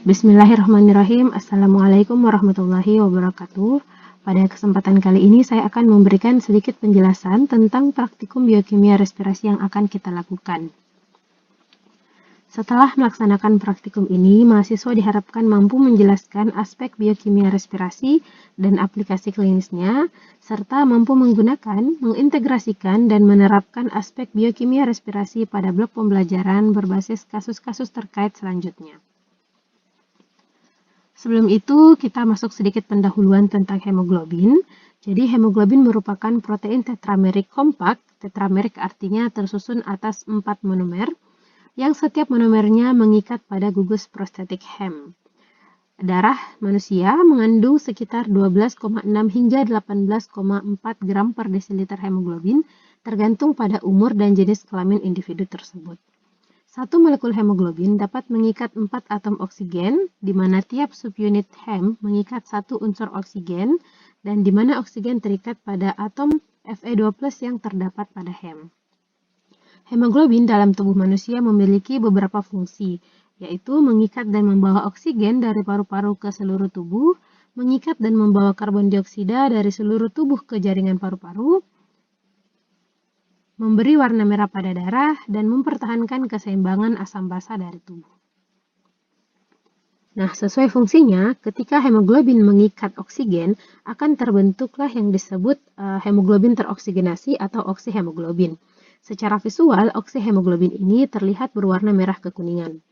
Bismillahirrahmanirrahim. Assalamualaikum warahmatullahi wabarakatuh. Pada kesempatan kali ini saya akan memberikan sedikit penjelasan tentang praktikum biokimia respirasi yang akan kita lakukan. Setelah melaksanakan praktikum ini, mahasiswa diharapkan mampu menjelaskan aspek biokimia respirasi dan aplikasi klinisnya, serta mampu menggunakan, mengintegrasikan, dan menerapkan aspek biokimia respirasi pada blok pembelajaran berbasis kasus-kasus terkait selanjutnya. Sebelum itu, kita masuk sedikit pendahuluan tentang hemoglobin. Jadi, hemoglobin merupakan protein tetramerik kompak. Tetramerik artinya tersusun atas 4 monomer, yang setiap monomernya mengikat pada gugus prostetik hem. Darah manusia mengandung sekitar 12,6 hingga 18,4 gram per desiliter hemoglobin, tergantung pada umur dan jenis kelamin individu tersebut. Satu molekul hemoglobin dapat mengikat 4 atom oksigen, di mana tiap subunit hem mengikat satu unsur oksigen, dan di mana oksigen terikat pada atom Fe2+ yang terdapat pada hem. Hemoglobin dalam tubuh manusia memiliki beberapa fungsi, yaitu mengikat dan membawa oksigen dari paru-paru ke seluruh tubuh, mengikat dan membawa karbon dioksida dari seluruh tubuh ke jaringan paru-paru, memberi warna merah pada darah, dan mempertahankan keseimbangan asam basa dari tubuh. Nah, sesuai fungsinya, ketika hemoglobin mengikat oksigen, akan terbentuklah yang disebut hemoglobin teroksigenasi atau oksihemoglobin. Secara visual, oksihemoglobin ini terlihat berwarna merah kekuningan.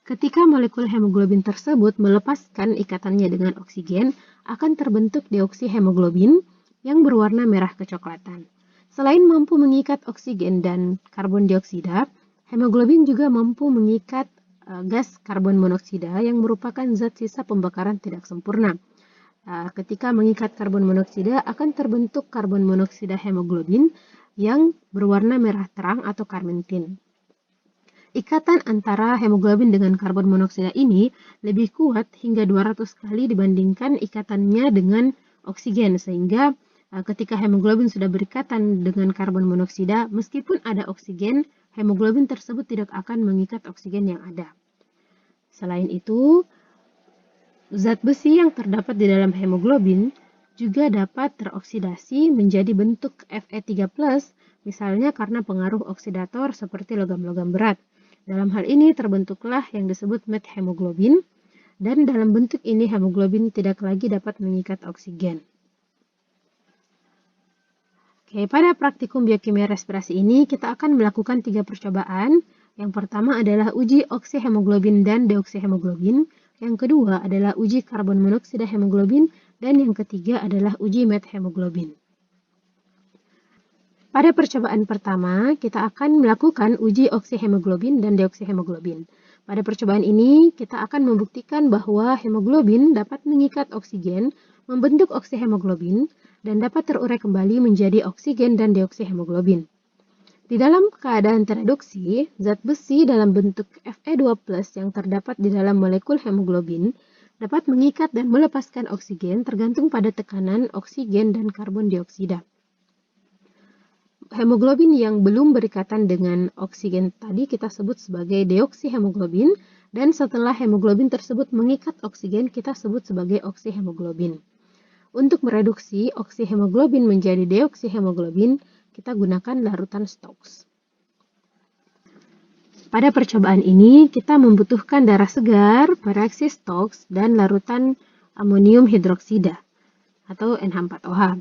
Ketika molekul hemoglobin tersebut melepaskan ikatannya dengan oksigen, akan terbentuk deoksihemoglobin yang berwarna merah kecoklatan. Selain mampu mengikat oksigen dan karbon dioksida, hemoglobin juga mampu mengikat gas karbon monoksida yang merupakan zat sisa pembakaran tidak sempurna. Ketika mengikat karbon monoksida, akan terbentuk karbon monoksida hemoglobin yang berwarna merah terang atau karmentin. Ikatan antara hemoglobin dengan karbon monoksida ini lebih kuat hingga 200 kali dibandingkan ikatannya dengan oksigen, sehingga ketika hemoglobin sudah berikatan dengan karbon monoksida, meskipun ada oksigen, hemoglobin tersebut tidak akan mengikat oksigen yang ada. Selain itu, zat besi yang terdapat di dalam hemoglobin juga dapat teroksidasi menjadi bentuk Fe3+, misalnya karena pengaruh oksidator seperti logam-logam berat. Dalam hal ini terbentuklah yang disebut methemoglobin, dan dalam bentuk ini hemoglobin tidak lagi dapat mengikat oksigen. Oke, pada praktikum biokimia respirasi ini kita akan melakukan 3 percobaan. Yang pertama adalah uji oksihemoglobin dan deoksihemoglobin. Yang kedua adalah uji karbon monoksida hemoglobin, dan yang ketiga adalah uji methemoglobin. Pada percobaan pertama, kita akan melakukan uji oksihemoglobin dan deoksihemoglobin. Pada percobaan ini, kita akan membuktikan bahwa hemoglobin dapat mengikat oksigen, membentuk oksihemoglobin, dan dapat terurai kembali menjadi oksigen dan deoksihemoglobin. Di dalam keadaan tereduksi, zat besi dalam bentuk Fe2+ yang terdapat di dalam molekul hemoglobin dapat mengikat dan melepaskan oksigen tergantung pada tekanan oksigen dan karbon dioksida. Hemoglobin yang belum berikatan dengan oksigen tadi kita sebut sebagai deoksihemoglobin, dan setelah hemoglobin tersebut mengikat oksigen kita sebut sebagai oksihemoglobin. Untuk mereduksi oksihemoglobin menjadi deoksihemoglobin, kita gunakan larutan Stokes. Pada percobaan ini, kita membutuhkan darah segar, reaksi Stokes, dan larutan amonium hidroksida atau NH4OH.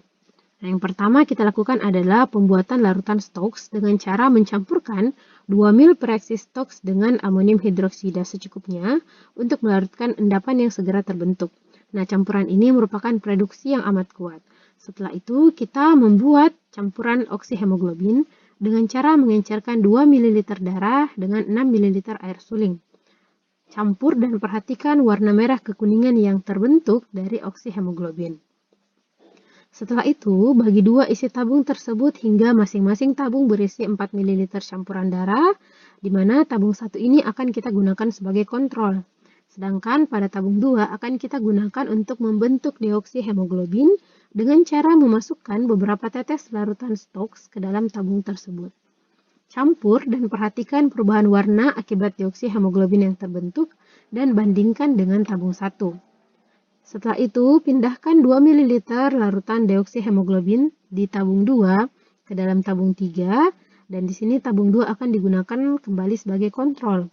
Nah, yang pertama kita lakukan adalah pembuatan larutan Stokes dengan cara mencampurkan 2 ml reaksi Stokes dengan amonium hidroksida secukupnya untuk melarutkan endapan yang segera terbentuk. Nah, campuran ini merupakan produksi yang amat kuat. Setelah itu, kita membuat campuran oksihemoglobin dengan cara mengencerkan 2 ml darah dengan 6 ml air suling. Campur dan perhatikan warna merah kekuningan yang terbentuk dari oksihemoglobin. Setelah itu, bagi 2 isi tabung tersebut hingga masing-masing tabung berisi 4 ml campuran darah, di mana tabung 1 ini akan kita gunakan sebagai kontrol. Sedangkan pada tabung 2 akan kita gunakan untuk membentuk deoksihemoglobin dengan cara memasukkan beberapa tetes larutan Stokes ke dalam tabung tersebut. Campur dan perhatikan perubahan warna akibat deoksihemoglobin yang terbentuk, dan bandingkan dengan tabung 1. Setelah itu, pindahkan 2 ml larutan deoksihemoglobin di tabung 2 ke dalam tabung 3, dan di sini tabung 2 akan digunakan kembali sebagai kontrol.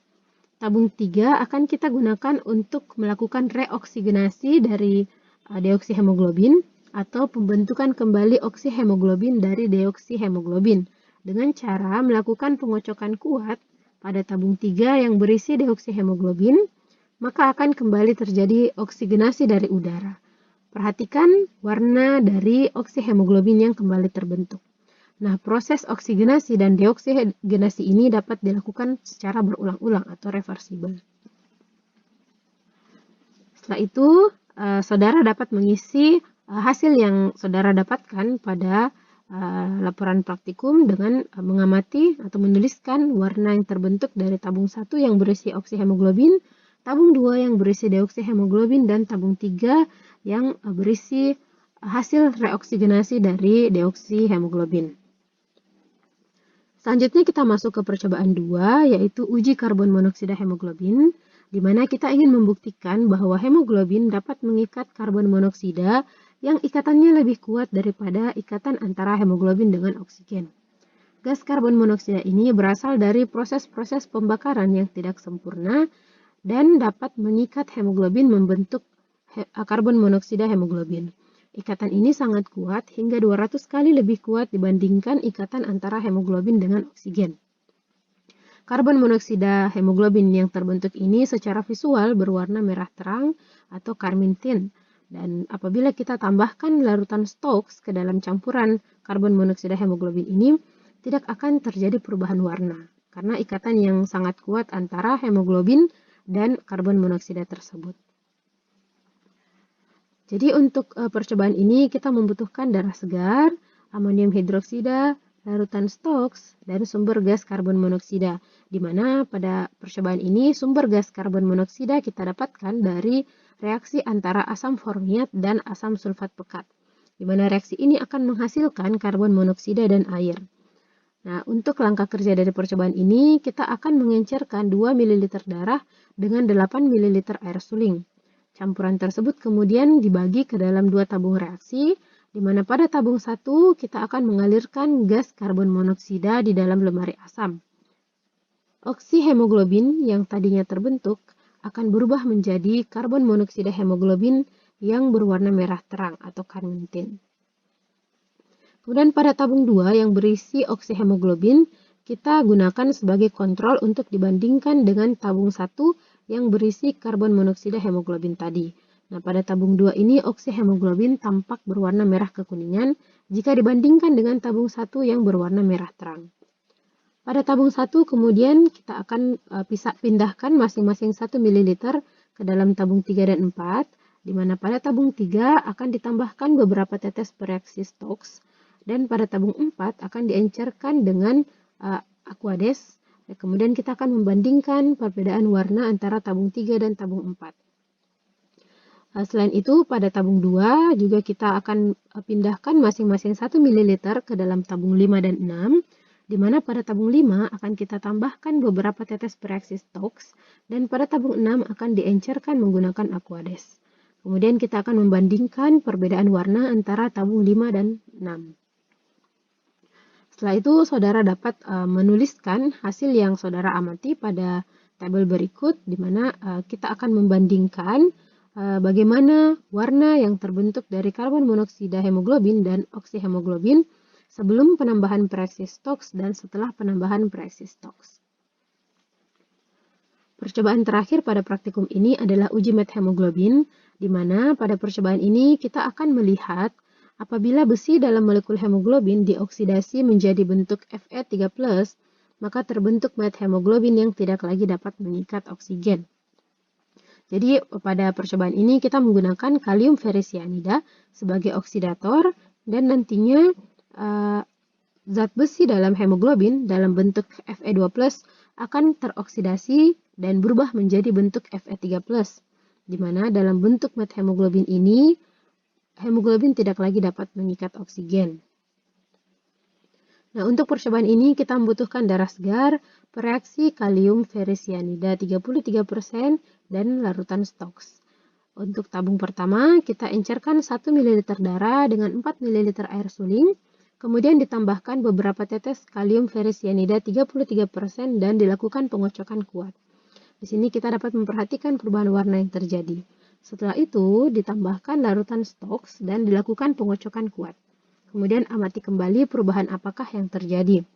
Tabung 3 akan kita gunakan untuk melakukan reoksigenasi dari deoksihemoglobin atau pembentukan kembali oksihemoglobin dari deoksihemoglobin dengan cara melakukan pengocokan kuat pada tabung 3 yang berisi deoksihemoglobin, maka akan kembali terjadi oksigenasi dari udara. Perhatikan warna dari oksihemoglobin yang kembali terbentuk. Nah, proses oksigenasi dan deoksigenasi ini dapat dilakukan secara berulang-ulang atau reversibel. Setelah itu, saudara dapat mengisi hasil yang saudara dapatkan pada laporan praktikum dengan mengamati atau menuliskan warna yang terbentuk dari tabung 1 yang berisi oksihemoglobin, tabung 2 yang berisi deoksihemoglobin, dan tabung 3 yang berisi hasil reoksigenasi dari deoksihemoglobin. Selanjutnya kita masuk ke percobaan 2, yaitu uji karbon monoksida hemoglobin, di mana kita ingin membuktikan bahwa hemoglobin dapat mengikat karbon monoksida yang ikatannya lebih kuat daripada ikatan antara hemoglobin dengan oksigen. Gas karbon monoksida ini berasal dari proses-proses pembakaran yang tidak sempurna dan dapat mengikat hemoglobin membentuk karbon monoksida hemoglobin. Ikatan ini sangat kuat, hingga 200 kali lebih kuat dibandingkan ikatan antara hemoglobin dengan oksigen. Karbon monoksida hemoglobin yang terbentuk ini secara visual berwarna merah terang atau karmin tint. Dan apabila kita tambahkan larutan Stokes ke dalam campuran karbon monoksida hemoglobin ini, tidak akan terjadi perubahan warna, karena ikatan yang sangat kuat antara hemoglobin dan karbon monoksida tersebut. Jadi untuk percobaan ini kita membutuhkan darah segar, amonium hidroksida, larutan Stokes, dan sumber gas karbon monoksida. Di mana pada percobaan ini sumber gas karbon monoksida kita dapatkan dari reaksi antara asam formiat dan asam sulfat pekat. Di mana reaksi ini akan menghasilkan karbon monoksida dan air. Nah, untuk langkah kerja dari percobaan ini, kita akan mengencerkan 2 ml darah dengan 8 ml air suling. Campuran tersebut kemudian dibagi ke dalam 2 tabung reaksi, di mana pada tabung 1 kita akan mengalirkan gas karbon monoksida di dalam lemari asam. Oksihemoglobin yang tadinya terbentuk akan berubah menjadi karbon monoksida hemoglobin yang berwarna merah terang atau karmin tint. Kemudian pada tabung 2 yang berisi oksihemoglobin, kita gunakan sebagai kontrol untuk dibandingkan dengan tabung 1 yang berisi karbon monoksida hemoglobin tadi. Nah, pada tabung 2 ini oksihemoglobin tampak berwarna merah kekuningan jika dibandingkan dengan tabung 1 yang berwarna merah terang. Pada tabung 1 kemudian kita akan pindahkan masing-masing 1 ml ke dalam tabung 3 dan 4, di mana pada tabung 3 akan ditambahkan beberapa tetes pereaksi Stokes, dan pada tabung 4 akan diencerkan dengan Aquades. Kemudian kita akan membandingkan perbedaan warna antara tabung 3 dan tabung 4. Selain itu, pada tabung 2 juga kita akan pindahkan masing-masing 1 ml ke dalam tabung 5 dan 6, di mana pada tabung 5 akan kita tambahkan beberapa tetes pereaksi Stokes, dan pada tabung 6 akan diencerkan menggunakan Aquades. Kemudian kita akan membandingkan perbedaan warna antara tabung 5 dan 6. Setelah itu, saudara dapat menuliskan hasil yang saudara amati pada tabel berikut, di mana kita akan membandingkan bagaimana warna yang terbentuk dari karbon monoksida hemoglobin dan oksihemoglobin sebelum penambahan pereaksi Stokes dan setelah penambahan pereaksi Stokes. Percobaan terakhir pada praktikum ini adalah uji methemoglobin, di mana pada percobaan ini kita akan melihat apabila besi dalam molekul hemoglobin dioksidasi menjadi bentuk Fe3+, maka terbentuk methemoglobin yang tidak lagi dapat mengikat oksigen. Jadi pada percobaan ini kita menggunakan kalium ferricyanida sebagai oksidator, dan nantinya zat besi dalam hemoglobin dalam bentuk Fe2+ akan teroksidasi dan berubah menjadi bentuk Fe3+, di mana dalam bentuk methemoglobin ini hemoglobin tidak lagi dapat mengikat oksigen. Nah, untuk percobaan ini kita membutuhkan darah segar, pereaksi kalium ferricyanida 33% dan larutan STOX. Untuk tabung pertama, kita encerkan 1 ml darah dengan 4 ml air suling, kemudian ditambahkan beberapa tetes kalium ferricyanida 33% dan dilakukan pengocokan kuat. Di sini kita dapat memperhatikan perubahan warna yang terjadi. Setelah itu, ditambahkan larutan STOX dan dilakukan pengocokan kuat. Kemudian amati kembali perubahan apakah yang terjadi.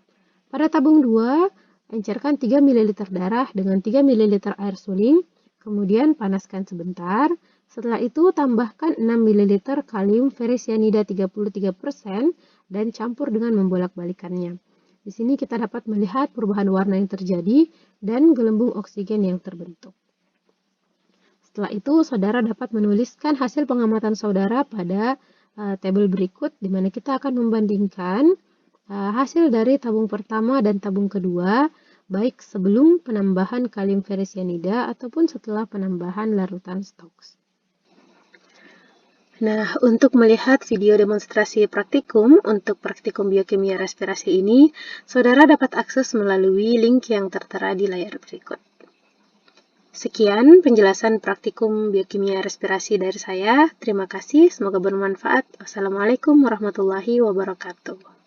Pada tabung 2, encerkan 3 ml darah dengan 3 ml air suling, kemudian panaskan sebentar. Setelah itu, tambahkan 6 ml kalium ferricyanida 33% dan campur dengan membolak-balikannya. Di sini kita dapat melihat perubahan warna yang terjadi dan gelembung oksigen yang terbentuk. Setelah itu, saudara dapat menuliskan hasil pengamatan saudara pada tabel berikut, di mana kita akan membandingkan hasil dari tabung pertama dan tabung kedua, baik sebelum penambahan kalium ferricyanida ataupun setelah penambahan larutan STOX. Nah, untuk melihat video demonstrasi praktikum untuk praktikum biokimia respirasi ini, saudara dapat akses melalui link yang tertera di layar berikut. Sekian penjelasan praktikum biokimia respirasi dari saya. Terima kasih, semoga bermanfaat. Wassalamualaikum warahmatullahi wabarakatuh.